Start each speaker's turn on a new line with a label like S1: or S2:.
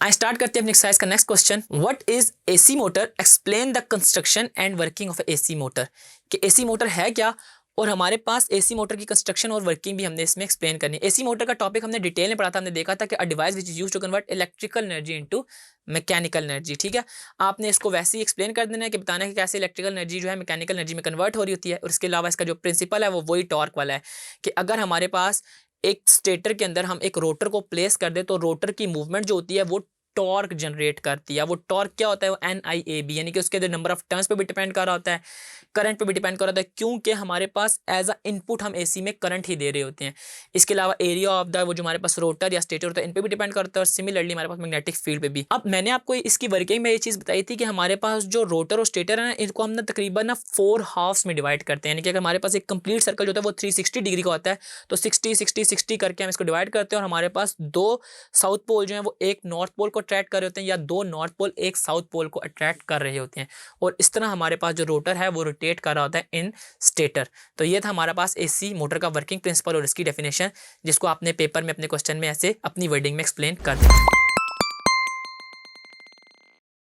S1: I start करते हैं अपनी एक्सरसाइज का next question. What is AC motor, explain the construction and working of AC motor. कि AC motor है क्या और हमारे पास एसी मोटर की कंस्ट्रक्शन और वर्किंग भी हमने इसमें एक्सप्लेन करनी है। एसी मोटर का टॉपिक हमने डिटेल में पढ़ा था, हमने देखा था कि a device which is used to convert electrical energy into mechanical energy. ठीक है, आपने इसको वैसे ही एक्सप्लेन कर देना है कि बताना है कि कैसे इलेक्ट्रिकल एनर्जी जो है मैकेनिकल एनर्जी में कन्वर्ट हो रही होती है। और इसके अलावा इसका जो प्रिंसिपल है वो वही टॉर्क वाला है कि अगर हमारे पास एक स्टेटर के अंदर हम एक रोटर को प्लेस कर दे तो रोटर की मूवमेंट जो होती है वो टॉर्क जनरेट करती है। वो टॉर्क क्या होता है, वो NIAB, यानी कि उसके नंबर ऑफ टर्न्स पे भी डिपेंड कर रहा होता है, करंट पे भी डिपेंड कर रहा होता है, क्योंकि हमारे पास एज अ इनपुट हम एसी में करंट ही दे रहे होते हैं। इसके अलावा एरिया ऑफ द वो जो हमारे पास रोटर या स्टेटर होता है इन पे भी डिपेंड करता है, और सिमिलरली हमारे पास मैग्नेटिक फील्ड पे भी। अब मैंने आपको इसकी वर्किंग में ये चीज़ बताई थी कि हमारे पास जो रोटर और स्टेटर है ना, इनको हम ना तकरीबन ना 4 हाफ्स में डिवाइड करते हैं। यानी कि अगर हमारे पास एक कंप्लीट सर्कल जो होता है वो 360 डिग्री का होता है, तो 60 60 60 करके हम इसको डिवाइड करते हैं, और हमारे पास 2 साउथ पोल जो है वो एक नॉर्थ पोल को अट्रैक्ट कर रहे होते हैं, या 2 नॉर्थ पोल एक साउथ पोल को अट्रैक्ट कर रहे होते हैं। और इस तरह हमारे पास जो रोटर है वो रोटेट कर रहा होता है इन स्टेटर। तो ये था हमारा पास एसी मोटर का वर्किंग प्रिंसिपल और इसकी डेफिनेशन, जिसको आपने पेपर में अपने क्वेश्चन में ऐसे अपनी वर्डिंग में एक्सप्लेन कर दिया।